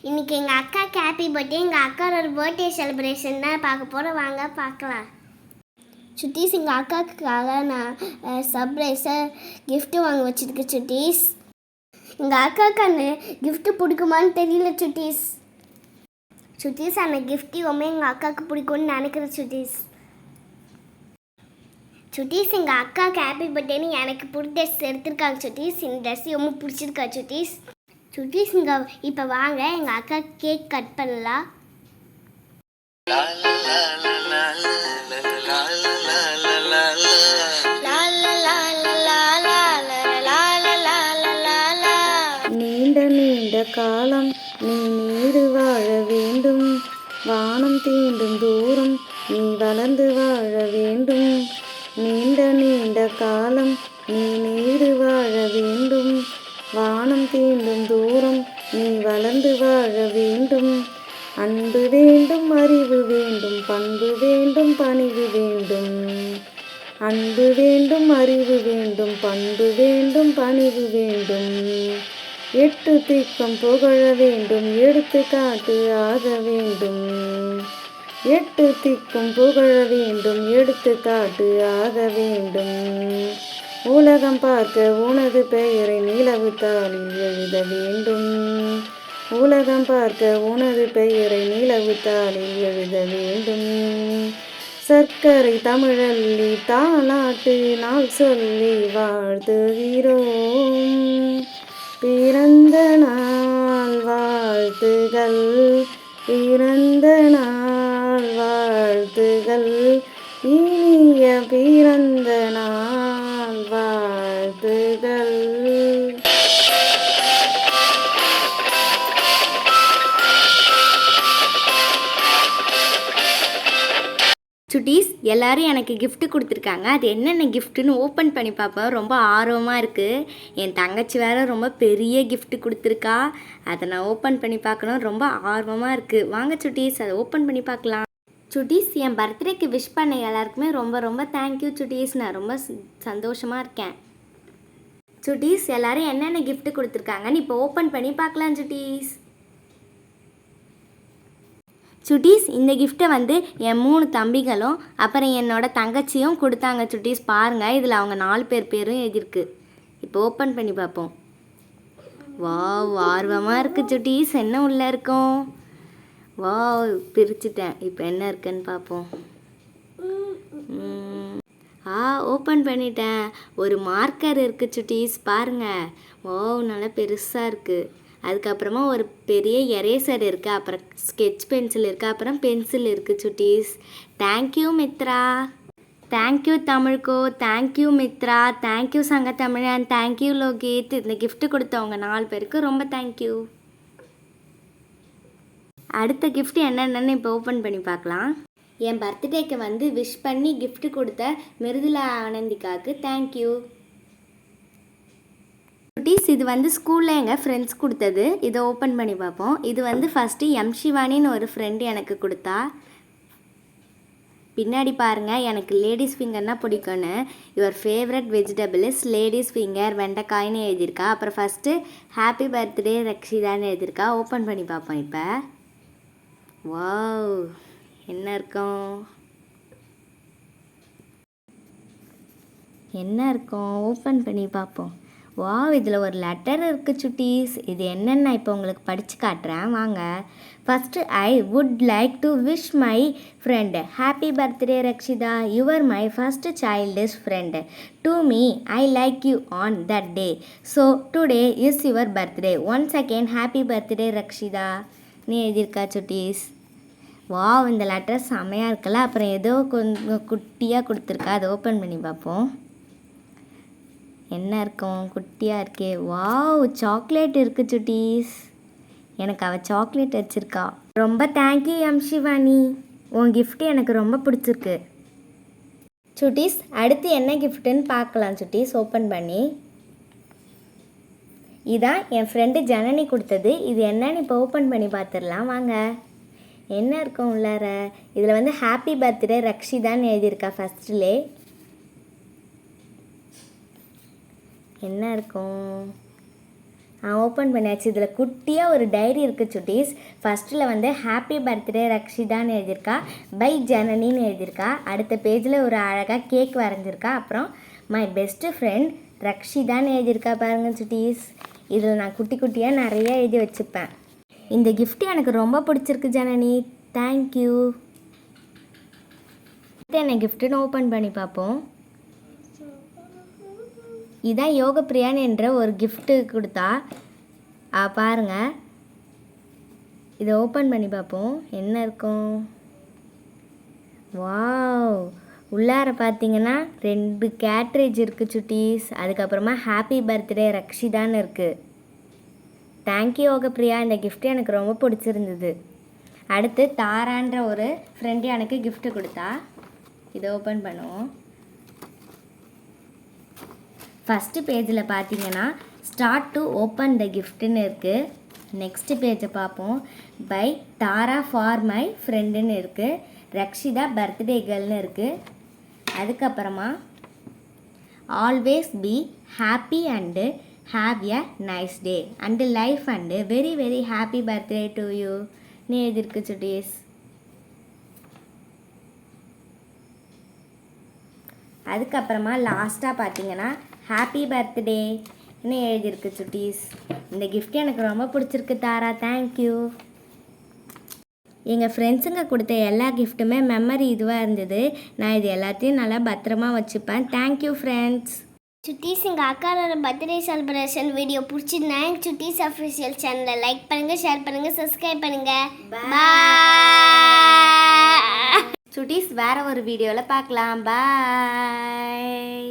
இன்னைக்கு எங்கள் அக்காவுக்கு ஹாப்பி பர்த்டே. எங்கள் அக்காவோட பர்த்டே செலிப்ரேஷன் தான் பார்க்க போகிறோம். வாங்க பார்க்கலாம். சுட்டீஸ், எங்கள் அக்காவுக்காக நான் சர்ப்ரைஸாக கிஃப்ட்டு வாங்க வச்சுருக்கேன் சுட்டீஸ். எங்கள் அக்காவுக்கு அந்த கிஃப்ட்டு பிடிக்குமான்னு தெரியல சுட்டீஸ். சுட்டீஸ், அந்த கிஃப்ட்டு ரொம்ப எங்கள் அக்காவுக்கு பிடிக்கும்னு நினைக்கிறேன் சுட்டீஸ். சுட்டீஸ், எங்கள் அக்காவுக்கு ஹாப்பி பர்த்டேன்னு எனக்கு பிடிச்ச ட்ரெஸ் எடுத்திருக்காங்க சுட்டீஸ். இந்த ட்ரெஸ் ரொம்ப பிடிச்சிருக்கா சுட்டீஸ். சுட்டீஸ், இங்கே இப்போ வாங்க எங்கள் அக்கா கேக் கட் பண்ணலாம். நீண்ட நீண்ட காலம் நீ நீடு வாழ வேண்டும், வானம் தீண்டும் தூரம் நீ வளர்ந்து வாழ வேண்டும். நீண்ட நீண்ட காலம் நீ நீடு வாழ வேண்டும், வானம் தீண்டும் தூரம் நீ வளர்ந்து வாழ வேண்டும். அன்பு வேண்டும், அறிவு வேண்டும், பண்பு வேண்டும், பணிவு வேண்டும். அன்பு வேண்டும், அறிவு வேண்டும், பண்பு வேண்டும், பணிவு வேண்டும். எட்டு திக்கம் புகழ வேண்டும், எடுத்துக்காட்டு ஆக வேண்டும். எட்டு திக்கும் புகழ வேண்டும், எடுத்துக்காட்டு ஆக வேண்டும். உலகம் பார்க்க உனது பெயரை நிலவு தாளில் எழுத வேண்டும். உலகம் பார்க்க உனது பெயரை நிலவு தாளில் எழுத வேண்டும். சர்க்கரை தமிழல்லி தாலாட்டு நாள் சொல்லி வாழ்த்துகிறோம். பிறந்த நாள் வாழ்த்துகள், பிறந்த நாள் வாழ்த்துகள், இனிய பிறந்த நாள் வாழ்த்துகள். சுட்டீஸ், எல்லோரும் எனக்கு கிஃப்ட்டு கொடுத்துருக்காங்க. அது என்னென்ன கிஃப்ட்டுன்னு ஓப்பன் பண்ணி பார்ப்பேன். ரொம்ப ஆர்வமாக இருக்குது. என் தங்கச்சி வேறு ரொம்ப பெரிய கிஃப்ட்டு கொடுத்துருக்கா. அதை நான் ஓப்பன் பண்ணி பார்க்கணும், ரொம்ப ஆர்வமாக இருக்குது. வாங்க சுட்டீஸ், அதை ஓப்பன் பண்ணி பார்க்கலாம். சுட்டீஸ், என் பர்த்டேக்கு விஷ் பண்ண எல்லாருக்குமே ரொம்ப ரொம்ப தேங்க்யூ சுட்டீஸ். நான் ரொம்ப சந்தோஷமாக இருக்கேன். சுட்டீஸ், எல்லோரும் என்னென்ன கிஃப்ட்டு கொடுத்துருக்காங்கன்னு இப்போ ஓப்பன் பண்ணி பார்க்கலாம் சுட்டீஸ். சுட்டீஸ், இந்த கிஃப்ட்டை வந்து என் 3 தம்பிகளும் அப்புறம் என்னோடய தங்கச்சியும் கொடுத்தாங்க சுட்டீஸ். பாருங்கள், இதில் அவங்க 4 பேர் பேரும் எழுதியிருக்கு. இப்போ ஓப்பன் பண்ணி பார்ப்போம். வாவ், ஆர்வமாக இருக்குது சுட்டீஸ். என்ன உள்ளே இருக்கும்? வாவ், பிரிச்சுட்டேன். இப்போ என்ன இருக்குன்னு பார்ப்போம். ஓப்பன் பண்ணிட்டேன். ஒரு மார்க்கர் இருக்குது சுட்டீஸ், பாருங்கள். வாவ், நல்லா பெருசாக இருக்குது. அதுக்கப்புறமா ஒரு பெரிய எரேசர் இருக்குது, அப்புறம் ஸ்கெட்ச் பென்சில் இருக்குது, அப்புறம் பென்சில் இருக்குது சுட்டீஸ். தேங்க்யூ மித்ரா, தேங்க்யூ தமிழ்கோ, தேங்க்யூ மித்ரா, தேங்க்யூ சங்க தமிழன், தேங்க்யூ லோகித். இந்த கிஃப்ட்டு கொடுத்தவங்க 4 பேருக்கு ரொம்ப தேங்க்யூ. அடுத்த கிஃப்ட் என்னென்னு இப்போ ஓப்பன் பண்ணி பார்க்கலாம். என் பர்த்டேக்கு வந்து விஷ் பண்ணி கிஃப்ட் கொடுத்த மிருதுலா ஆனந்திக்காவுக்கு தேங்க்யூ. குட்டீஸ், இது வந்து ஸ்கூலில் எங்கள் ஃப்ரெண்ட்ஸ் கொடுத்தது. இதை ஓப்பன் பண்ணி பார்ப்போம். இது வந்து ஃபஸ்ட்டு எம் சிவானின்னு ஒரு ஃப்ரெண்டு எனக்கு கொடுத்தா. பின்னாடி பாருங்கள், எனக்கு லேடிஸ் ஃபிங்கர்னால் பிடிக்கும்னு. Your favourite vegetable is ladies finger, வெண்டைக்காய்னு எழுதியிருக்கா. அப்புறம் ஃபஸ்ட்டு ஹாப்பி பர்த்டே ரக்ஷிதான்னு எழுதியிருக்கா. ஓப்பன் பண்ணி பார்ப்போம் இப்போ. வாவ், என்ன இருக்கும்? என்ன இருக்கும்? ஓப்பன் பண்ணி பார்ப்போம். வாவ், இதில் ஒரு லெட்டர் இருக்குது சுட்டீஸ். இது என்னென்ன இப்போ உங்களுக்கு படித்து காட்டுறேன் வாங்க. First, I would like to wish my friend happy birthday Rakshitha. Your my first childish friend. To me I like you on that day. So today is your birthday. Once again happy birthday Rakshitha நீ எழுதியிருக்கா சுட்டீஸ். Wow, இந்த letter செம்மையாக இருக்குல்ல. அப்புறம் ஏதோ கொஞ்சம் குட்டியாக கொடுத்துருக்கா. அதை ஓப்பன் பண்ணி பார்ப்போம். என்ன இருக்கும்? குட்டியாக இருக்கே. வாவ், சாக்லேட் இருக்குது சுட்டீஸ். எனக்கு அவள் சாக்லேட் வச்சுருக்கா. ரொம்ப தேங்க்யூ எம் சிவானி, உன் கிஃப்ட்டு எனக்கு ரொம்ப பிடிச்சிருக்கு. சுட்டீஸ், அடுத்து என்ன கிஃப்ட்டுன்னு பார்க்கலாம் சுட்டீஸ் ஓப்பன் பண்ணி. இதான் என் ஃப்ரெண்டு ஜனனி கொடுத்தது. இது என்னன்னு இப்போ ஓப்பன் பண்ணி பார்த்துடலாம் வாங்க. என்ன இருக்கும் உள்ளார? இதில் வந்து ஹாப்பி பர்த்டே ரக்ஷிதான்னு எழுதியிருக்கா ஃபஸ்ட்லே. என்ன இருக்கும்? ஓப்பன் பண்ணியாச்சு. இதில் குட்டியாக ஒரு டைரி இருக்குது சுட்டீஸ். ஃபஸ்ட்டில் வந்து ஹாப்பி பர்த்டே ரக்ஷிதான்னு எழுதியிருக்கா, பை ஜனனின்னு எழுதியிருக்கா. அடுத்த பேஜில் ஒரு அழகாக கேக் வரைஞ்சிருக்கா. அப்புறம் மை பெஸ்ட்டு ஃப்ரெண்ட் ரக்ஷிதான்னு எழுதியிருக்கா பாருங்கள் சுட்டீஸ். இதில் நான் குட்டி குட்டியாக நிறைய எழுதி வச்சுப்பேன். இந்த gift எனக்கு ரொம்ப பிடிச்சிருக்கு ஜனனி, தேங்க்யூ. என்ன கிஃப்ட்டுன்னு ஓப்பன் பண்ணி பார்ப்போம். இதான் யோகப்பிரியான் என்ற ஒரு gift கொடுத்தா. பாருங்க, இதை ஓப்பன் பண்ணி பார்ப்போம் என்ன இருக்கும். வாவ், உள்ளார பார்த்தீங்கன்னா 2 கேட்ரேஜ் இருக்குது சுட்டீஸ். அதுக்கப்புறமா ஹாப்பி பர்த்டே ரக்ஷிதான்னு இருக்குது. தேங்க்யூ யோகப்பிரியா, இந்த gift எனக்கு ரொம்ப பிடிச்சிருந்தது. அடுத்து தாரான்ற ஒரு ஃப்ரெண்டு எனக்கு gift கொடுத்தா. இதை ஓப்பன் பண்ணுவோம். ஃபஸ்ட்டு பேஜில் பார்த்தீங்கன்னா ஸ்டார்ட் டு ஓப்பன் த கிஃப்ட்டுன்னு இருக்குது. நெக்ஸ்ட்டு பேஜை பார்ப்போம். பை தாரா ஃபார் மை ஃப்ரெண்டுன்னு இருக்குது. ரக்ஷிதா பர்த்டே கேர்ள்னு இருக்குது. அதுக்கப்புறமா always be happy and have a nice day and life and very very happy birthday to you நீ எழுதியிருக்கு சுட்டீஸ். அதுக்கப்புறமா லாஸ்ட்டாக பார்த்தீங்கன்னா ஹாப்பி பர்த்டேன்னு எழுதியிருக்கு சுட்டீஸ். இந்த gift எனக்கு ரொம்ப பிடிச்சிருக்கு தாரா, தேங்க்யூ. எங்கள் ஃப்ரெண்ட்ஸுங்க கொடுத்த எல்லா கிஃப்ட்டுமே மெமரி இதுவாக இருந்தது. நான் இது எல்லாத்தையும் நல்லா பத்திரமா வச்சுப்பேன். Thank you friends. சுட்டீஸ் எங்கள் அக்காவோட பர்த்டே செலிப்ரேஷன் வீடியோ பிடிச்சிருந்தா எங்கள் சுட்டீஸ் அஃபிஷியல் சேனலை லைக் பண்ணுங்கள், ஷேர் பண்ணுங்கள், சப்ஸ்கிரைப் பண்ணுங்கள். பாய். சுட்டீஸ் வேறு ஒரு வீடியோவில் பார்க்கலாம். பாய்.